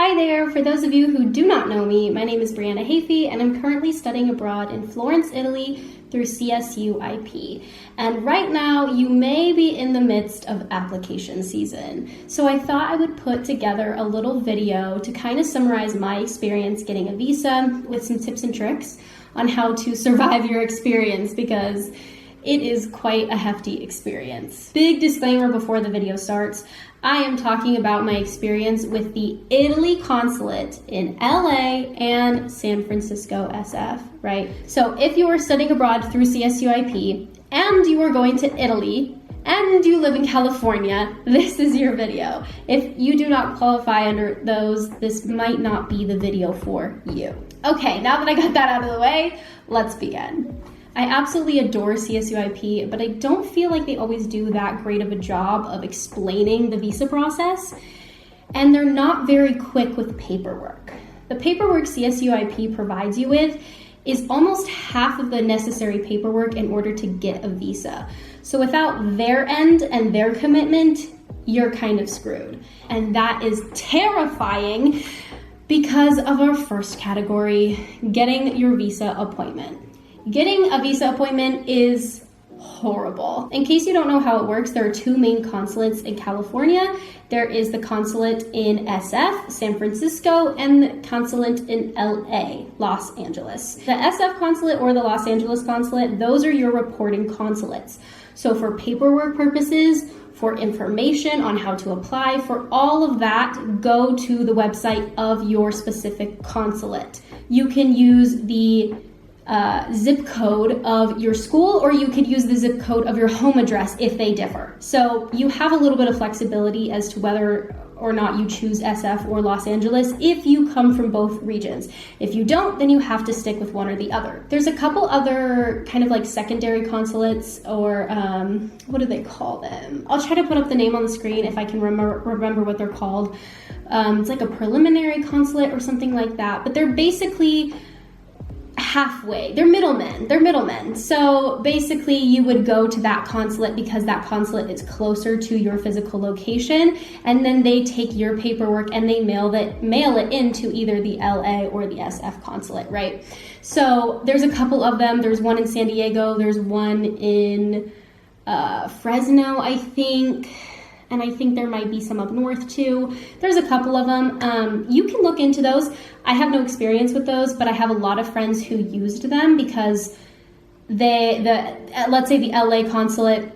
Hi there! For those of you who do not know me, my name is Bri and I, and I'm currently studying abroad in Florence, Italy through CSU IP. And right now, you may be in the midst of application season. So I thought I would put together a little video to kind of summarize my experience getting a visa with some tips and tricks on how to survive your experience, because it is quite a hefty experience. Big disclaimer before the video starts. I am talking about my experience with the Italy Consulate in LA and San Francisco SF, right? So if you are studying abroad through CSU IP and you are going to Italy and you live in California, this is your video. If you do not qualify under those, this might not be the video for you. Okay, now that I got that out of the way, let's begin. I absolutely adore CSU IP, but I don't feel like they always do that great of a job of explaining the visa process, and they're not very quick with paperwork. The paperwork CSU IP provides you with is almost half of the necessary paperwork in order to get a visa. So without their end and their commitment, you're kind of screwed. And that is terrifying because of our first category, getting your visa appointment. Getting a visa appointment is horrible. In case you don't know how it works, there are two main consulates in California. There is the consulate in SF, San Francisco, and the consulate in LA, Los Angeles. The SF consulate or the Los Angeles consulate, those are your reporting consulates. So for paperwork purposes, for information on how to apply, for all of that, go to the website of your specific consulate. You can use the zip code of your school, or you could use the zip code of your home address if they differ. So you have a little bit of flexibility as to whether or not you choose SF or Los Angeles if you come from both regions. If you don't, then you have to stick with one or the other. There's a couple other kind of like secondary consulates, or what do they call them? I'll try to put up the name on the screen if I can remember what they're called. It's like a preliminary consulate or something like that, but they're basically halfway. They're middlemen. So basically you would go to that consulate because that consulate is closer to your physical location, and then they take your paperwork and they mail it into either the LA or the SF consulate, right? So there's a couple of them. There's one in San Diego, there's one in Fresno, I think. And I think there might be some up north too. There's a couple of them. You can look into those. I have no experience with those, but I have a lot of friends who used them because let's say the LA consulate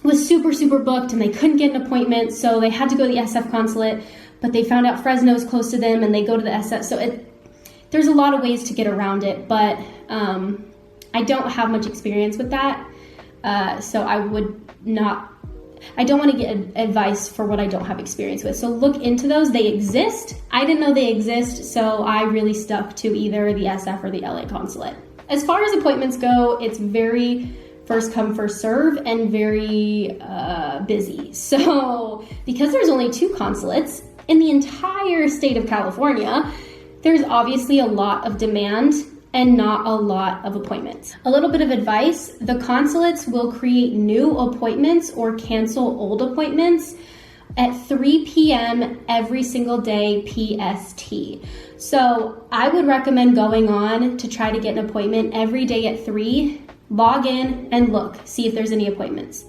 was super booked and they couldn't get an appointment, so they had to go to the SF consulate, but they found out Fresno's close to them and they go to the SF. So there's a lot of ways to get around it, but I don't have much experience with that. So I don't want to get advice for what I don't have experience with. So look into those. They exist. I didn't know they exist, so I really stuck to either the SF or the LA consulate. As far as appointments go, it's very first come, first serve, and very busy. So because there's only two consulates in the entire state of California, there's obviously a lot of demand and not a lot of appointments. A little bit of advice, the consulates will create new appointments or cancel old appointments at 3 p.m. every single day PST. So I would recommend going on to try to get an appointment every day at 3, log in and look, see if there's any appointments.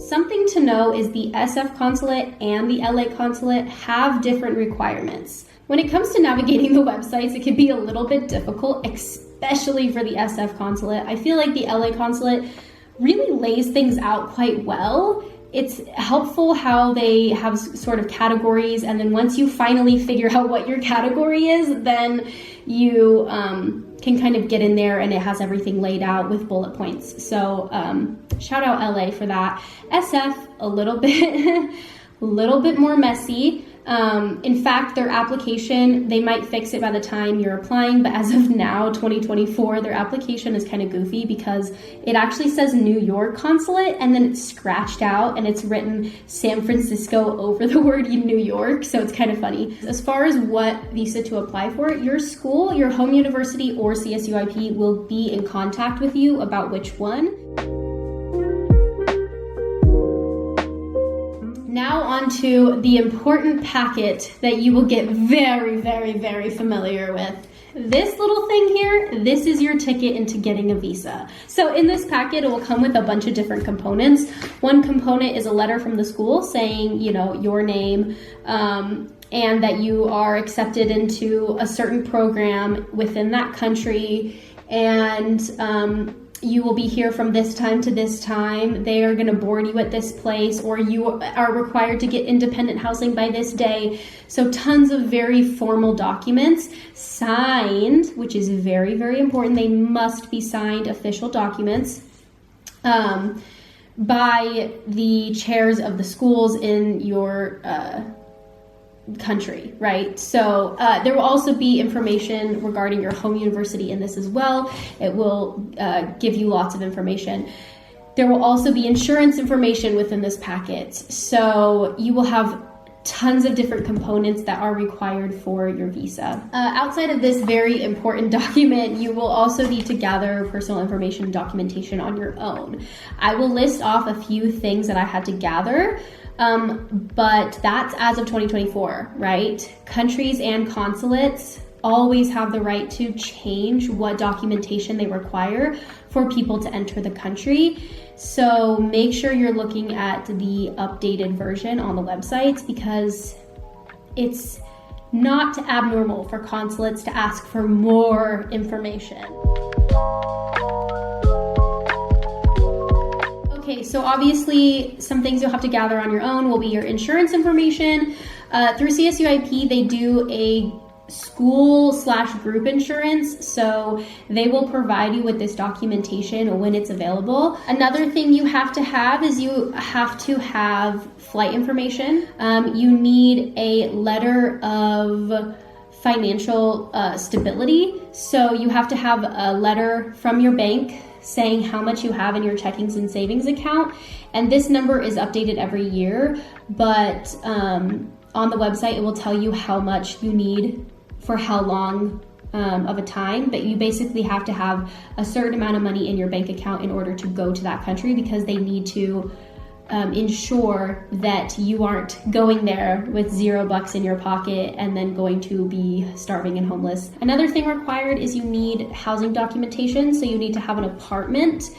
Something to know is the SF consulate and the LA consulate have different requirements. When it comes to navigating the websites, it can be a little bit difficult, especially for the SF consulate. I feel like the LA consulate really lays things out quite well. It's helpful how they have sort of categories, and then once you finally figure out what your category is, then you can kind of get in there and it has everything laid out with bullet points. So shout out LA for that. SF, a little bit more messy. In fact, their application, they might fix it by the time you're applying, but as of now, 2024, their application is kind of goofy because it actually says New York consulate and then it's scratched out and it's written San Francisco over the word New York, so it's kind of funny. As far as what visa to apply for, your school, your home university, or CSU IP will be in contact with you about which one. Now on to the important packet that you will get very, very, very familiar with. This little thing here, this is your ticket into getting a visa. So in this packet, it will come with a bunch of different components. One component is a letter from the school saying, you know, your name, and that you are accepted into a certain program within that country, and you will be here from this time to this time. They are going to board you at this place, or you are required to get independent housing by this day. So tons of very formal documents signed, which is very, very important. They must be signed official documents by the chairs of the schools in your country, right? So there will also be information regarding your home university in this as well. It will give you lots of information. There will also be insurance information within this packet. So you will have tons of different components that are required for your visa. Outside of this very important document, you will also need to gather personal information documentation on your own. I will list off a few things that I had to gather, but that's as of 2024, right? Countries and consulates always have the right to change what documentation they require for people to enter the country. So make sure you're looking at the updated version on the websites, because it's not abnormal for consulates to ask for more information. Okay, so obviously some things you'll have to gather on your own will be your insurance information. Through CSUIP, they do a school/group insurance, so they will provide you with this documentation when it's available. Another thing you have to have is you have to have flight information. You need a letter of financial stability, so you have to have a letter from your bank saying how much you have in your checkings and savings account, and this number is updated every year, but on the website it will tell you how much you need for how long of a time, but you basically have to have a certain amount of money in your bank account in order to go to that country, because they need to ensure that you aren't going there with $0 in your pocket and then going to be starving and homeless. Another thing required is you need housing documentation, so you need to have an apartment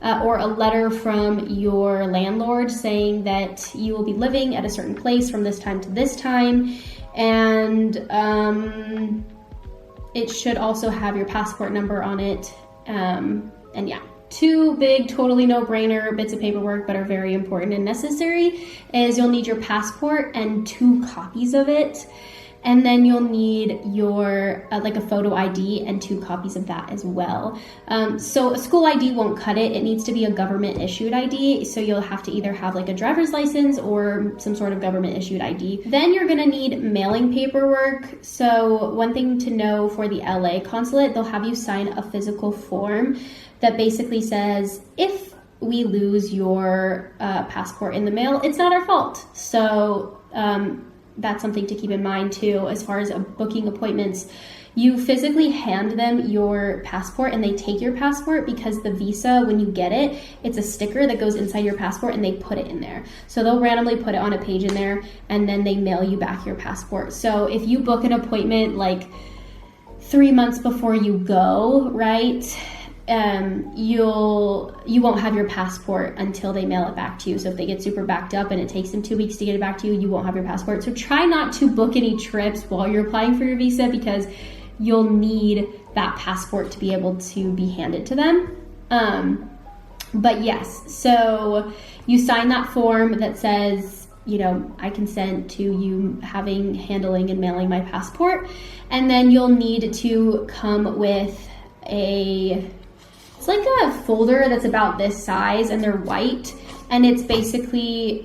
or a letter from your landlord saying that you will be living at a certain place from this time to this time. And it should also have your passport number on it. And yeah, two big, totally no-brainer bits of paperwork, but are very important and necessary, is you'll need your passport and 2 copies of it. And then you'll need your like a photo ID and 2 copies of that as well. So a school ID won't cut it. It needs to be a government issued ID. So you'll have to either have like a driver's license or some sort of government issued ID. Then you're gonna need mailing paperwork. So one thing to know for the LA consulate, they'll have you sign a physical form that basically says, if we lose your passport in the mail, it's not our fault. So that's something to keep in mind too. As far as booking appointments, you physically hand them your passport and they take your passport, because the visa, when you get it, it's a sticker that goes inside your passport and they put it in there. So they'll randomly put it on a page in there and then they mail you back your passport. So if you book an appointment like 3 months before you go, right, you won't have your passport until they mail it back to you. So if they get super backed up and it takes them 2 weeks to get it back to you, you won't have your passport. So try not to book any trips while you're applying for your visa, because you'll need that passport to be able to be handed to them. But yes, so you sign that form that says, you know, I consent to you handling and mailing my passport. And then you'll need to come with it's like a folder that's about this size, and they're white, and it's basically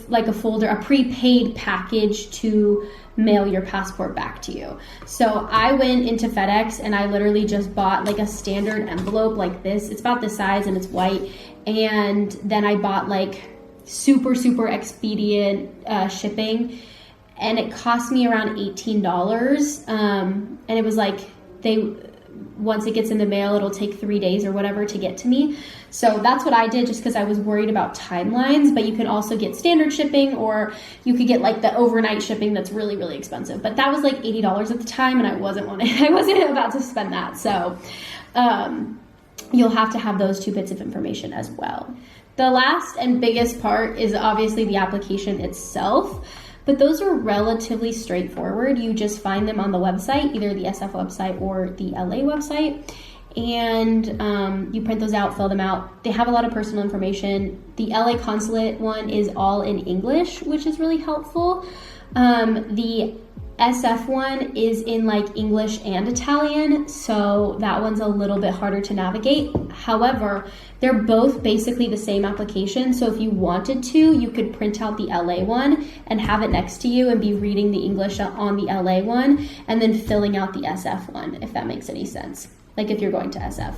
like a folder, a prepaid package to mail your passport back to you. So I went into FedEx and I literally just bought like a standard envelope like this. It's about this size and it's white, and then I bought like super expedient shipping, and it cost me around $18, and it was like they once it gets in the mail, it'll take 3 days or whatever to get to me. So that's what I did, just because I was worried about timelines. But you can also get standard shipping, or you could get like the overnight shipping that's really, really expensive. But that was like $80 at the time, and I wasn't about to spend that. So you'll have to have those 2 bits of information as well. The last and biggest part is obviously the application itself, but those are relatively straightforward. You just find them on the website, either the SF website or the LA website, and you print those out, fill them out. They have a lot of personal information. The LA Consulate one is all in English, which is really helpful. The SF one is in like English and Italian, so that one's a little bit harder to navigate. However, they're both basically the same application, so if you wanted to, you could print out the LA one and have it next to you and be reading the English on the LA one and then filling out the SF one, if that makes any sense, like if you're going to SF.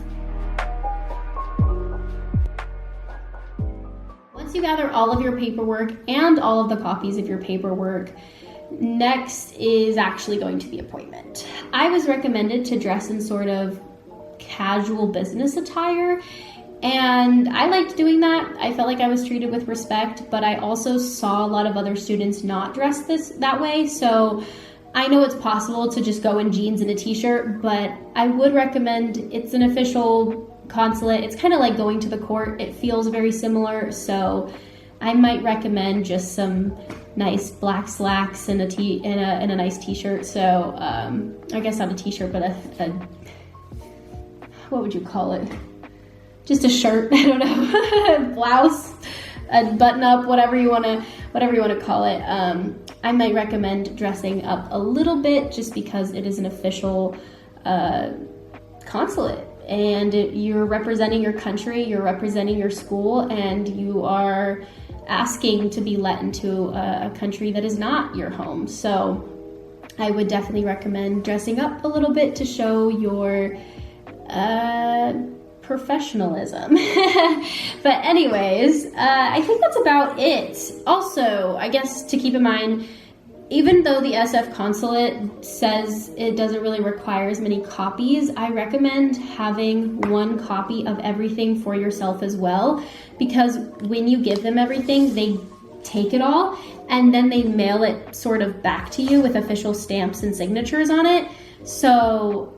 Once you gather all of your paperwork and all of the copies of your paperwork, next is actually going to the appointment. I was recommended to dress in sort of casual business attire, and I liked doing that. I felt like I was treated with respect, but I also saw a lot of other students not dress that way, so I know it's possible to just go in jeans and a t-shirt, but I would recommend, it's an official consulate. It's kind of like going to the court. It feels very similar, so I might recommend just some nice black slacks and a nice t-shirt. So I guess not a t-shirt, but a what would you call it? Just a shirt. I don't know, blouse, a button-up, whatever you want to call it. I might recommend dressing up a little bit, just because it is an official consulate. And you're representing your country, you're representing your school, and you are asking to be let into a country that is not your home. So I would definitely recommend dressing up a little bit to show your professionalism. But anyways, I think that's about it. Also, I guess to keep in mind, even though the SF Consulate says it doesn't really require as many copies, I recommend having 1 copy of everything for yourself as well, because when you give them everything, they take it all and then they mail it sort of back to you with official stamps and signatures on it. So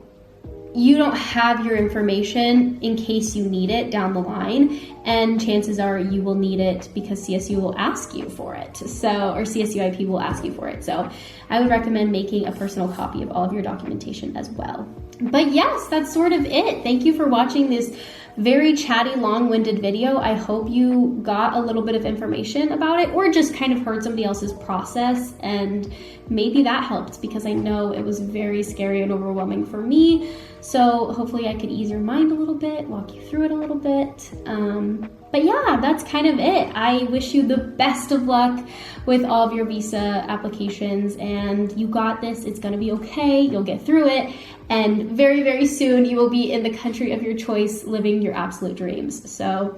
you don't have your information in case you need it down the line, and chances are you will need it because CSU will ask you for it. So, or CSUIP will ask you for it. So I would recommend making a personal copy of all of your documentation as well. But yes, that's sort of it. Thank you for watching this very chatty, long-winded video. I hope you got a little bit of information about it, or just kind of heard somebody else's process, and maybe that helped, because I know it was very scary and overwhelming for me. So hopefully I could ease your mind a little bit, walk you through it a little bit. But yeah, that's kind of it. I wish you the best of luck with all of your visa applications, and you got this. It's gonna be okay. You'll get through it. And very, very soon you will be in the country of your choice, living your absolute dreams. So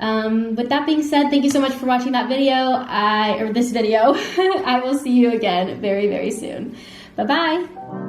with that being said, thank you so much for watching that video, this video. I will see you again very, very soon. Bye-bye.